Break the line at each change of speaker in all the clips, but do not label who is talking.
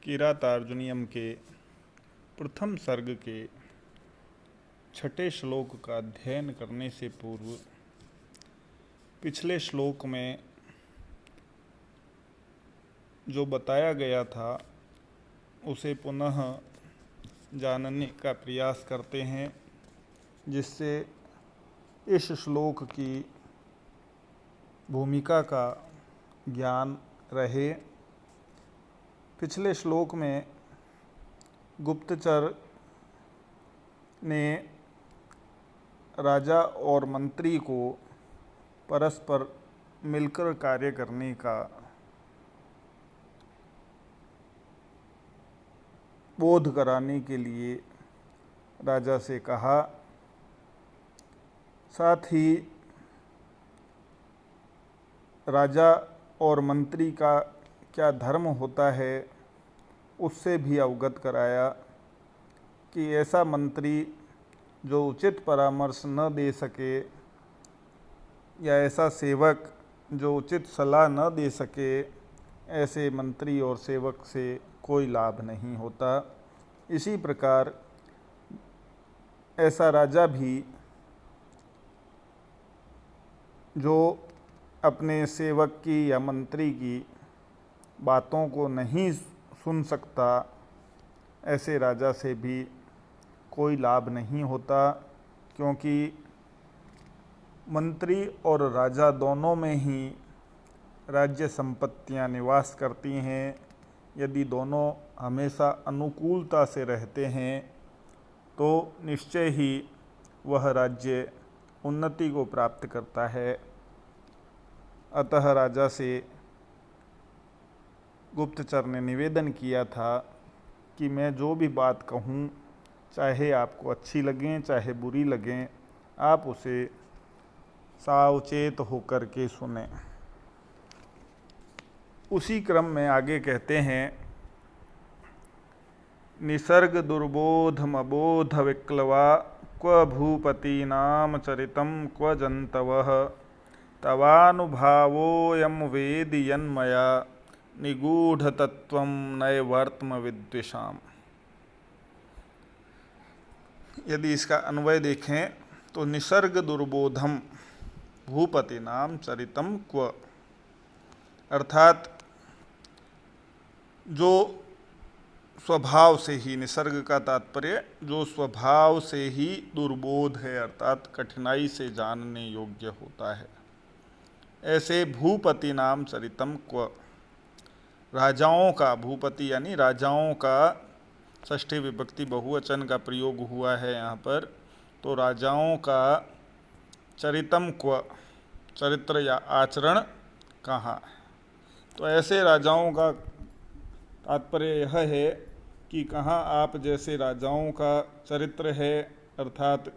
किरातार्जुनीयम के प्रथम सर्ग के छठे श्लोक का अध्ययन करने से पूर्व पिछले श्लोक में जो बताया गया था उसे पुनः जानने का प्रयास करते हैं, जिससे इस श्लोक की भूमिका का ज्ञान रहे। पिछले श्लोक में गुप्तचर ने राजा और मंत्री को परस्पर मिलकर कार्य करने का बोध कराने के लिए राजा से कहा। साथ ही राजा और मंत्री का क्या धर्म होता है उससे भी अवगत कराया कि ऐसा मंत्री जो उचित परामर्श न दे सके या ऐसा सेवक जो उचित सलाह न दे सके, ऐसे मंत्री और सेवक से कोई लाभ नहीं होता। इसी प्रकार ऐसा राजा भी जो अपने सेवक की या मंत्री की बातों को नहीं सुन सकता, ऐसे राजा से भी कोई लाभ नहीं होता, क्योंकि मंत्री और राजा दोनों में ही राज्य संपत्तियां निवास करती हैं। यदि दोनों हमेशा अनुकूलता से रहते हैं तो निश्चय ही वह राज्य उन्नति को प्राप्त करता है। अतः राजा से गुप्तचर ने निवेदन किया था कि मैं जो भी बात कहूँ, चाहे आपको अच्छी लगें चाहे बुरी लगें, आप उसे सावचेत होकर के सुने। उसी क्रम में आगे कहते हैं, निसर्ग दुर्बोधमबोध विक्लवा क्व भूपतीनाम चरितं क्व जंतवः तवानुभावोऽयं वेदि यन्मया निगूढ़तत्त्वं नैवर्त्म विद्विषाम्। यदि इसका अन्वय देखें तो निसर्ग दुर्बोधम भूपतीनाम चरितं क्व, अर्थात जो स्वभाव से ही, निसर्ग का तात्पर्य जो स्वभाव से ही दुर्बोध है अर्थात कठिनाई से जानने योग्य होता है, ऐसे भूपति नाम चरितम क्व, राजाओं का, भूपति यानी राजाओं का षष्ठी विभक्ति बहुवचन का प्रयोग हुआ है यहाँ पर, तो राजाओं का चरितम क्व, चरित्र या आचरण कहाँ। तो ऐसे राजाओं का तात्पर्य यह है कि कहाँ आप जैसे राजाओं का चरित्र है अर्थात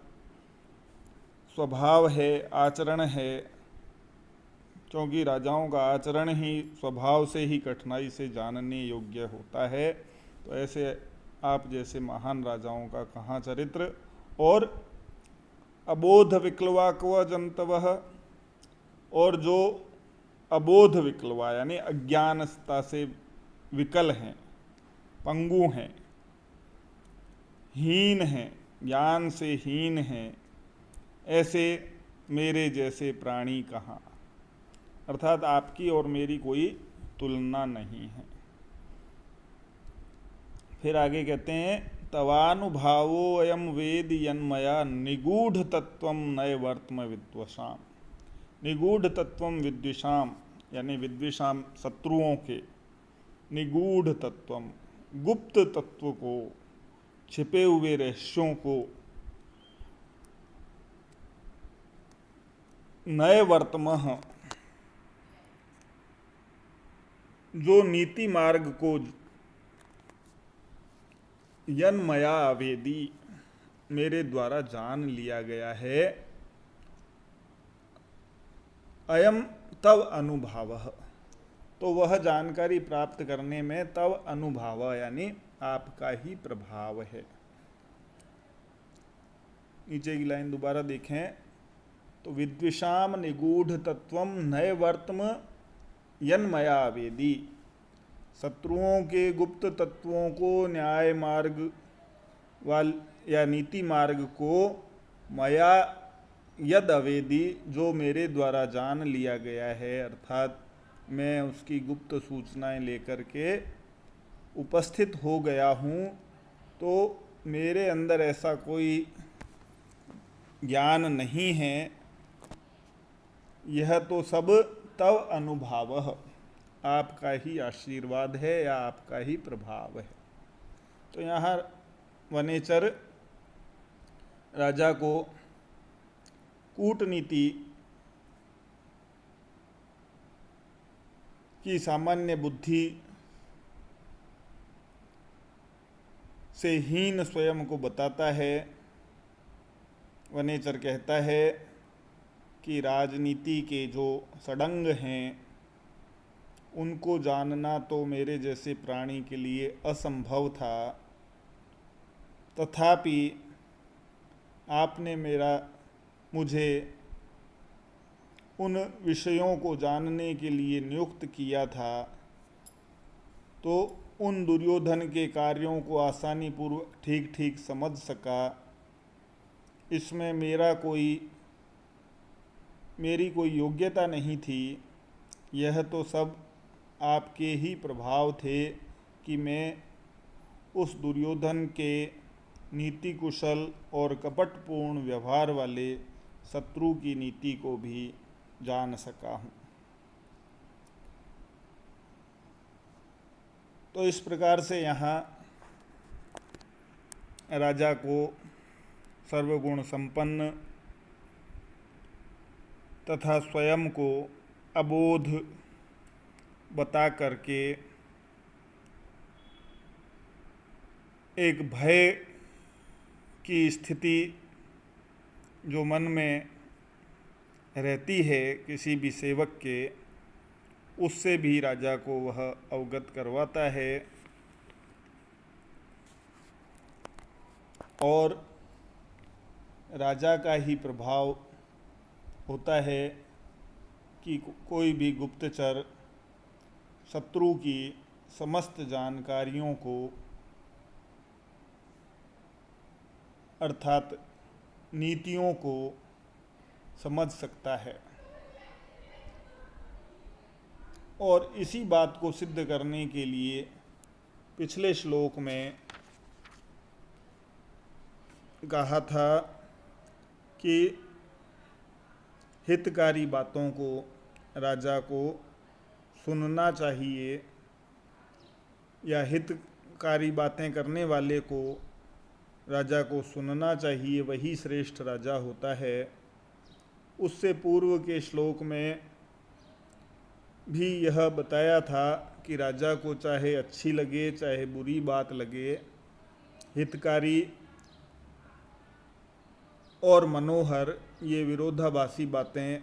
स्वभाव है, आचरण है, क्योंकि राजाओं का आचरण ही स्वभाव से ही कठिनाई से जानने योग्य होता है। तो ऐसे आप जैसे महान राजाओं का कहाँ चरित्र। और अबोध विक्लवा क्व जंतवः, और जो अबोध विक्लवा यानी अज्ञानता से विकल हैं, पंगु हैं, हीन हैं, ज्ञान से हीन हैं, ऐसे मेरे जैसे प्राणी कहाँ, अर्थात आपकी और मेरी कोई तुलना नहीं है। फिर आगे कहते हैं, तवानुभावो अयम वेद यन्मया निगूढ़ तत्वम नैवर्त्म विद्वषाम। निगूढ़ तत्वम विद्विषाम यानी विद्विषाम शत्रुओं के, निगूढ़ तत्वम गुप्त तत्व को, छिपे हुए रहस्यों को, नैवर्त्म जो नीति मार्ग को, यन्मया वेदी मेरे द्वारा जान लिया गया है, अयम तव अनुभावः, तो वह जानकारी प्राप्त करने में तव अनुभाव यानी आपका ही प्रभाव है। नीचे की लाइन दोबारा देखें तो विद्विषाम निगूढ़ तत्वम नैवर्त्म यन्मया वेदी, शत्रुओं के गुप्त तत्वों को न्याय मार्ग या नीति मार्ग को मया यद अवेदी, जो मेरे द्वारा जान लिया गया है, अर्थात मैं उसकी गुप्त सूचनाएं लेकर के उपस्थित हो गया हूँ, तो मेरे अंदर ऐसा कोई ज्ञान नहीं है, यह तो सब तव अनुभाव, आपका ही आशीर्वाद है या आपका ही प्रभाव है। तो यहाँ वनेचर राजा को कूटनीति की सामान्य बुद्धि से हीन स्वयं को बताता है। वनेचर कहता है कि राजनीति के जो सडंग हैं उनको जानना तो मेरे जैसे प्राणी के लिए असंभव था, तथापि आपने मुझे उन विषयों को जानने के लिए नियुक्त किया था, तो उन दुर्योधन के कार्यों को आसानी पूर्वक ठीक ठीक समझ सका। इसमें मेरी कोई योग्यता नहीं थी, यह तो सब आपके ही प्रभाव थे कि मैं उस दुर्योधन के नीति कुशल और कपटपूर्ण व्यवहार वाले शत्रु की नीति को भी जान सका हूँ। तो इस प्रकार से यहाँ राजा को सर्वगुण संपन्न तथा स्वयं को अबोध बता करके एक भय की स्थिति जो मन में रहती है किसी भी सेवक के, उससे भी राजा को वह अवगत करवाता है। और राजा का ही प्रभाव होता है कि कोई भी गुप्तचर शत्रु की समस्त जानकारियों को, अर्थात नीतियों को समझ सकता है। और इसी बात को सिद्ध करने के लिए पिछले श्लोक में कहा था कि हितकारी बातों को राजा को सुनना चाहिए, या हितकारी बातें करने वाले को राजा को सुनना चाहिए, वही श्रेष्ठ राजा होता है। उससे पूर्व के श्लोक में भी यह बताया था कि राजा को चाहे अच्छी लगे चाहे बुरी बात लगे, हितकारी और मनोहर ये विरोधाभासी बातें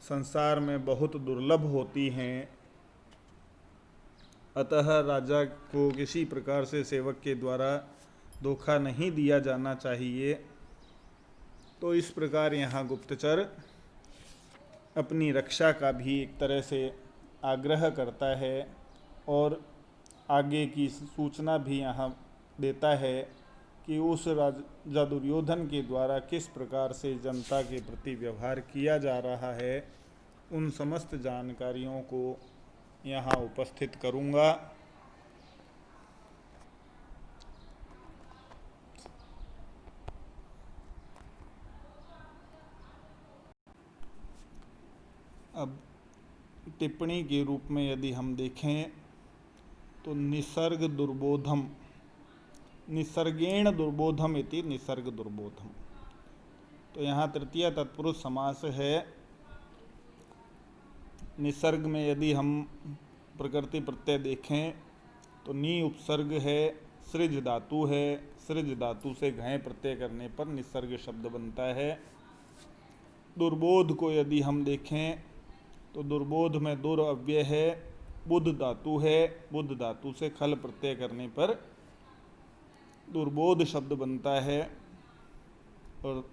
संसार में बहुत दुर्लभ होती हैं। अतः राजा को किसी प्रकार से सेवक के द्वारा धोखा नहीं दिया जाना चाहिए। तो इस प्रकार यहाँ गुप्तचर अपनी रक्षा का भी एक तरह से आग्रह करता है और आगे की सूचना भी यहाँ देता है कि उस राजा दुर्योधन के द्वारा किस प्रकार से जनता के प्रति व्यवहार किया जा रहा है, उन समस्त जानकारियों को यहाँ उपस्थित करूँगा। अब टिप्पणी के रूप में यदि हम देखें तो निसर्ग दुर्बोधम, निसर्गेण दुर्बोधम इति निसर्ग दुर्बोधम, तो यहाँ तृतीय तत्पुरुष समास है। निसर्ग में यदि हम प्रकृति प्रत्यय देखें तो नी उपसर्ग है, सृज धातु है, सृज धातु से घय प्रत्यय करने पर निसर्ग शब्द बनता है। दुर्बोध को यदि हम देखें तो दुर्बोध में दुर अव्यय है, बुध धातु है, बुध धातु से खल प्रत्यय करने पर दुर्बोध शब्द बनता है। और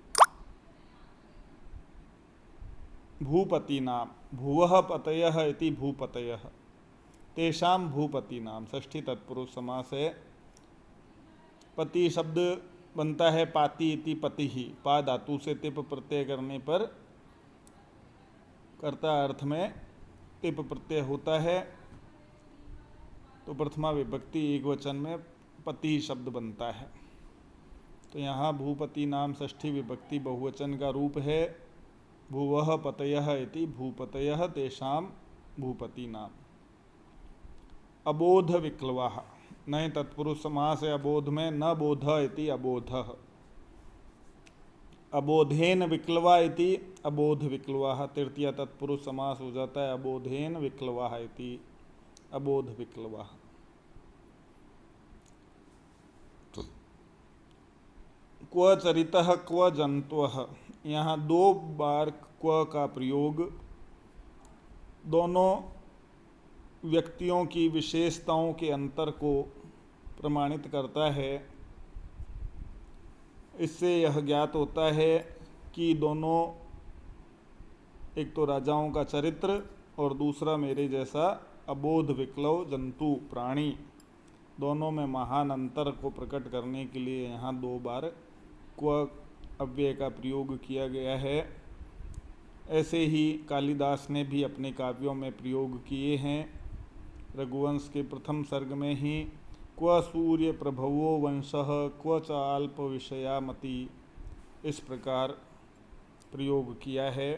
भूपति नाम, भुवः पतयः इति भूपतयः, तेषाम भूपति नाम, षष्ठी तत्पुरुष समास है। पति शब्द बनता है पाति इति पति ही, पा धातु से तिप प्रत्यय करने पर कर्ता अर्थ में तिप प्रत्यय होता है, तो प्रथमा विभक्ति एक वचन में पति शब्द बनता है। तो यहाँ भूपति नाम षष्ठी विभक्ति बहुवचन का रूप है। भुवः पतयः इति भूपतयः तेषाम भूपति नाम। अबोध विक्लवाः, नए तत्पुरुष समास है अबोध में, न बोध इति अबोधः। अबोधेन विक्लवा इति अबोध विक्लवाः, तृतीय तत्पुरुष समास हो जाता है अबोधेन विक्लवाः इति अबोध विक्लवाः। क्व चरितः क्व जंतुः, यहाँ 2 बार क्व का प्रयोग दोनों व्यक्तियों की विशेषताओं के अंतर को प्रमाणित करता है। इससे यह ज्ञात होता है कि दोनों, एक तो राजाओं का चरित्र और दूसरा मेरे जैसा अबोध विक्लव जंतु प्राणी, दोनों में महान अंतर को प्रकट करने के लिए यहाँ 2 बार क्व अव्यय का प्रयोग किया गया है। ऐसे ही कालिदास ने भी अपने काव्यों में प्रयोग किए हैं। रघुवंश के प्रथम सर्ग में ही क्व सूर्य प्रभवो वंशः क्व च अल्प विषया मति, इस प्रकार प्रयोग किया है।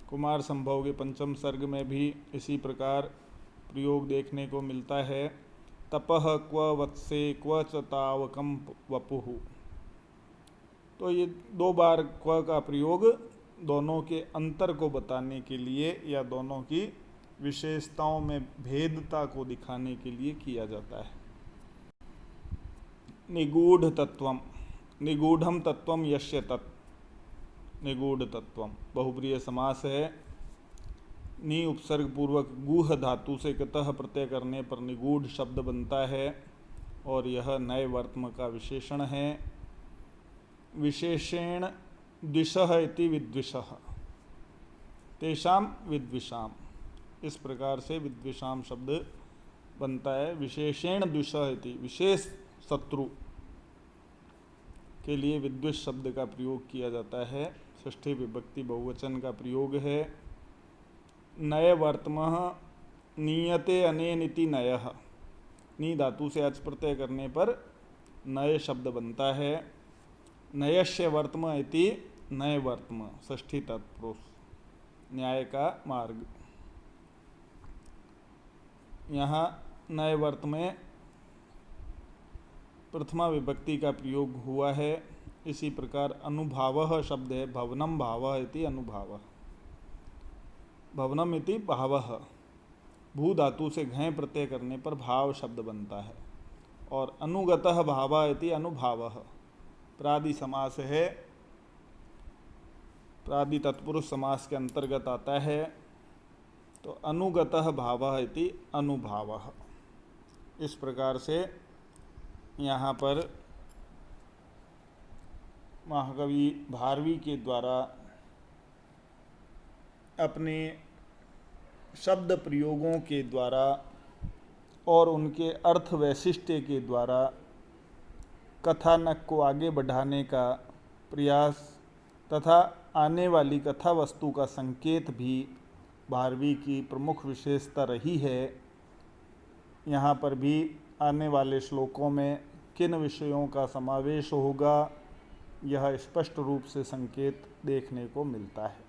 कुमार संभव के पंचम सर्ग में भी इसी प्रकार प्रयोग देखने को मिलता है। तपः क्व वत्से क्व च तावकं वपुः, तो ये 2 बार क्व का प्रयोग दोनों के अंतर को बताने के लिए या दोनों की विशेषताओं में भेदता को दिखाने के लिए किया जाता है। निगूढ़ तत्वम, निगूढ़म तत्वम यस्य तत्, निगूढ़ तत्वम बहुप्रिय समास है। नि उपसर्ग पूर्वक गूढ़ धातु से कतः प्रत्यय करने पर निगूढ़ शब्द बनता है और यह नए वर्तम का विशेषण है। विशेषेण द्विषः इति विद्विषः, तेषाम विद्विषाम, इस प्रकार से विद्विषाम शब्द बनता है। विशेषेण द्विषः इति, विशेष शत्रु के लिए विद्विष शब्द का प्रयोग किया जाता है। षष्ठी विभक्ति बहुवचन का प्रयोग है। नय वर्तमः नीयते अनेन इति नयः, नी धातु से अच प्रत्यय करने पर नय शब्द बनता है। नयस्य वर्तम इति नय वर्तम, षष्ठी तत्पुरुष, न्याय का मार्ग। यहाँ नय वर्त में प्रथमा विभक्ति का प्रयोग हुआ है। इसी प्रकार अनुभावः शब्द है, भवनम भावः इति अनुभावः, भवनम इति भावः, भू धातु से घय प्रत्यय करने पर भाव शब्द बनता है। और अनुगतः भावः इति अनुभावः, प्रादि समास है, प्रादि तत्पुरुष समास के अंतर्गत आता है। तो अनुगतः भावः इति अनुभावः, इस प्रकार से यहाँ पर महाकवि भारवी के द्वारा अपने शब्द प्रयोगों के द्वारा और उनके अर्थ वैशिष्ट्य के द्वारा कथानक को आगे बढ़ाने का प्रयास तथा आने वाली कथा वस्तु का संकेत भी भारवी की प्रमुख विशेषता रही है। यहाँ पर भी आने वाले श्लोकों में किन विषयों का समावेश होगा, यह स्पष्ट रूप से संकेत देखने को मिलता है।